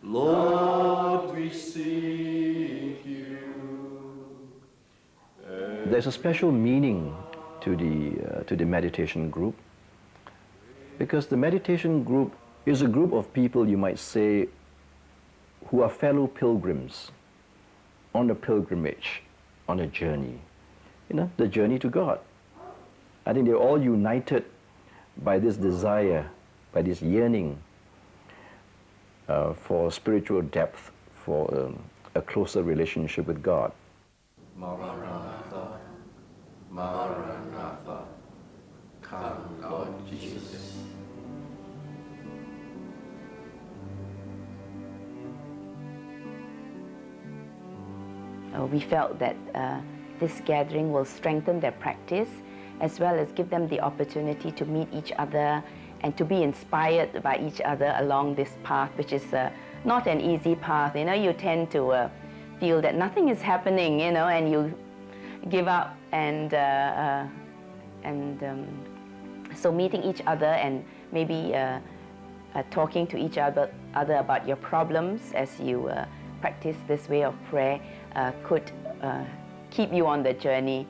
Lord, we seek you. There's a special meaning to the meditation group, because the meditation group is a group of people, you might say, who are fellow pilgrims on a pilgrimage, on a journey, the journey to God. I think they're all united by this desire, by this yearning for spiritual depth, for a closer relationship with God. Maranatha, Maranatha, come, Lord Jesus. We felt that this gathering will strengthen their practice, as well as give them the opportunity to meet each other and to be inspired by each other along this path, which is not an easy path. You tend to feel that nothing is happening, and you give up, and so meeting each other and maybe talking to each other about your problems as you practice this way of prayer could keep you on the journey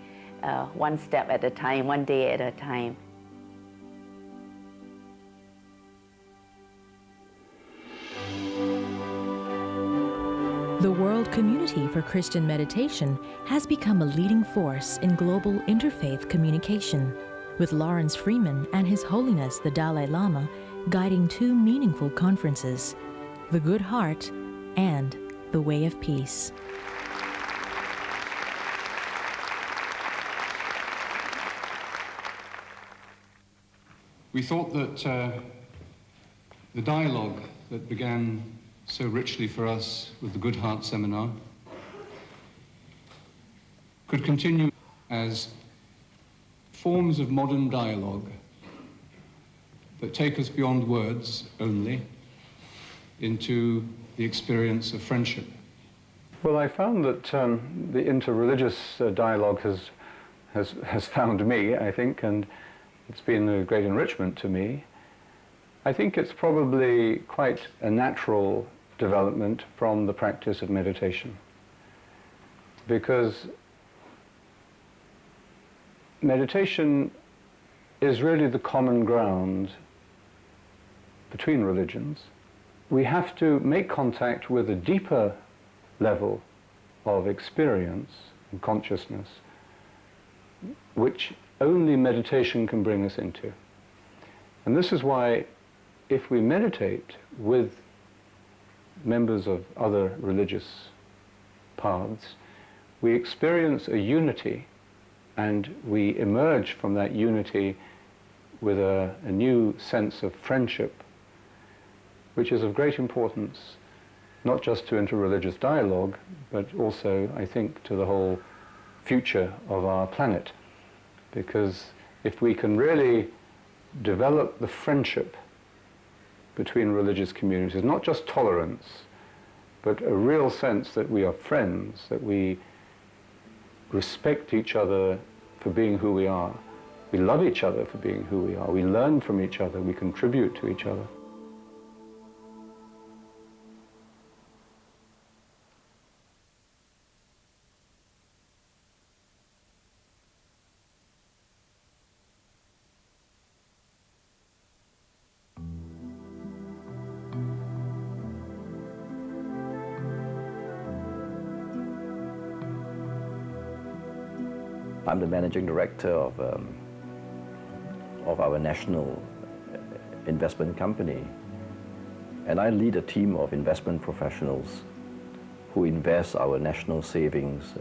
one step at a time, one day at a time. The World Community for Christian Meditation has become a leading force in global interfaith communication, with Laurence Freeman and His Holiness the Dalai Lama guiding two meaningful conferences, The Good Heart and The Way of Peace. We thought that the dialogue that began so richly for us with the Good Heart Seminar could continue as forms of modern dialogue that take us beyond words only into the experience of friendship. Well, I found that the InterReligious Dialogue has found me, I think, and it's been a great enrichment to me. I think it's probably quite a natural development from the practice of meditation, because meditation is really the common ground between religions. We have to make contact with a deeper level of experience and consciousness, which only meditation can bring us into. And this is why, if we meditate with members of other religious paths, we experience a unity, and we emerge from that unity with a new sense of friendship, which is of great importance, not just to interreligious dialogue, but also, I think, to the whole future of our planet. Because if we can really develop the friendship between religious communities, not just tolerance, but a real sense that we are friends, that we respect each other for being who we are, we love each other for being who we are, we learn from each other, we contribute to each other. I'm the managing director of our national investment company, and I lead a team of investment professionals who invest our national savings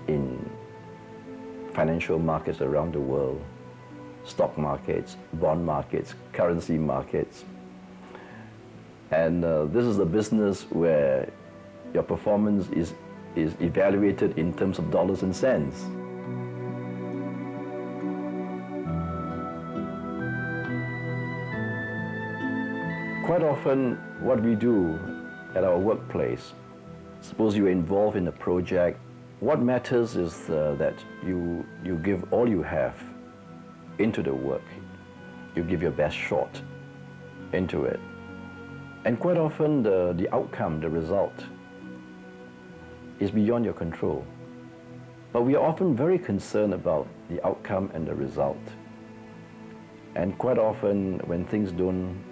in financial markets around the world, stock markets, bond markets, currency markets. And this is a business where your performance is evaluated in terms of dollars and cents. Quite often, what we do at our workplace, suppose you're involved in a project, what matters is that you give all you have into the work. You give your best shot. into it. And quite often the outcome, the result, is beyond your control. But we are often very concerned about the outcome and the result. And quite often when things don't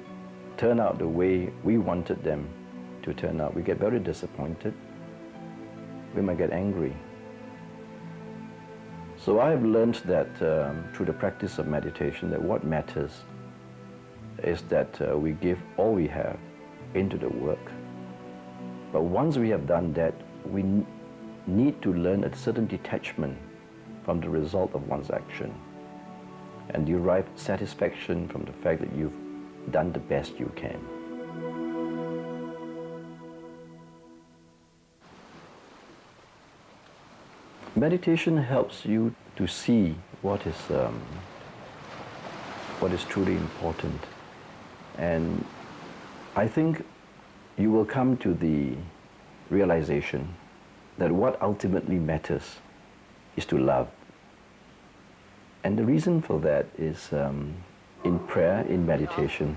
turn out the way we wanted them to turn out, we get very disappointed. We might get angry. So I have learned that through the practice of meditation, that what matters is that we give all we have into the work. But once we have done that, we need to learn a certain detachment from the result of one's action and derive satisfaction from the fact that you've done the best you can. Meditation helps you to see what is truly important. And I think you will come to the realization that what ultimately matters is to love. And the reason for that is in prayer, in meditation,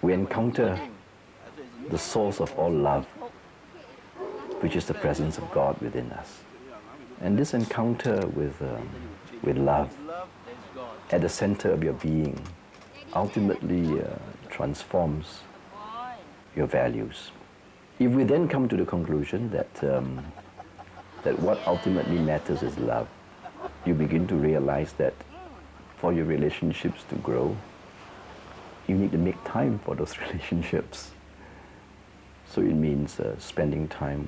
we encounter the source of all love, which is the presence of God within us. And this encounter with love at the center of your being ultimately transforms your values. If we then come to the conclusion that, that what ultimately matters is love, you begin to realize that for your relationships to grow, you need to make time for those relationships. So it means spending time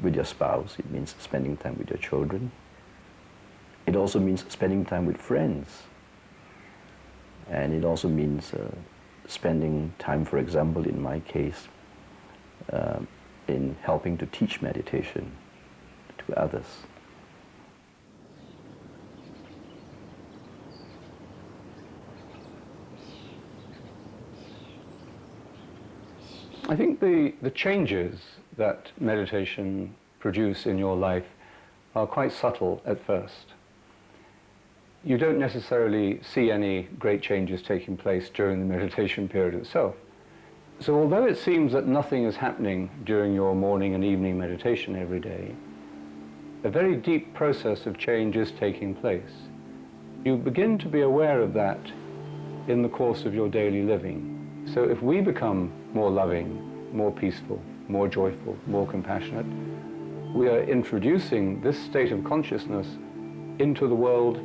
with your spouse. It means spending time with your children. It also means spending time with friends. And it also means spending time, for example, in my case, in helping to teach meditation to others. I think the changes that meditation produce in your life are quite subtle at first. You don't necessarily see any great changes taking place during the meditation period itself. So although it seems that nothing is happening during your morning and evening meditation every day, a very deep process of change is taking place. You begin to be aware of that in the course of your daily living. So if we become more loving, more peaceful, more joyful, more compassionate, we are introducing this state of consciousness into the world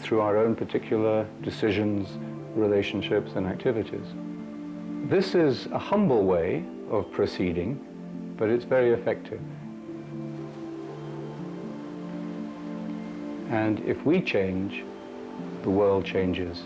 through our own particular decisions, relationships, and activities. This is a humble way of proceeding, but it's very effective. And if we change, the world changes.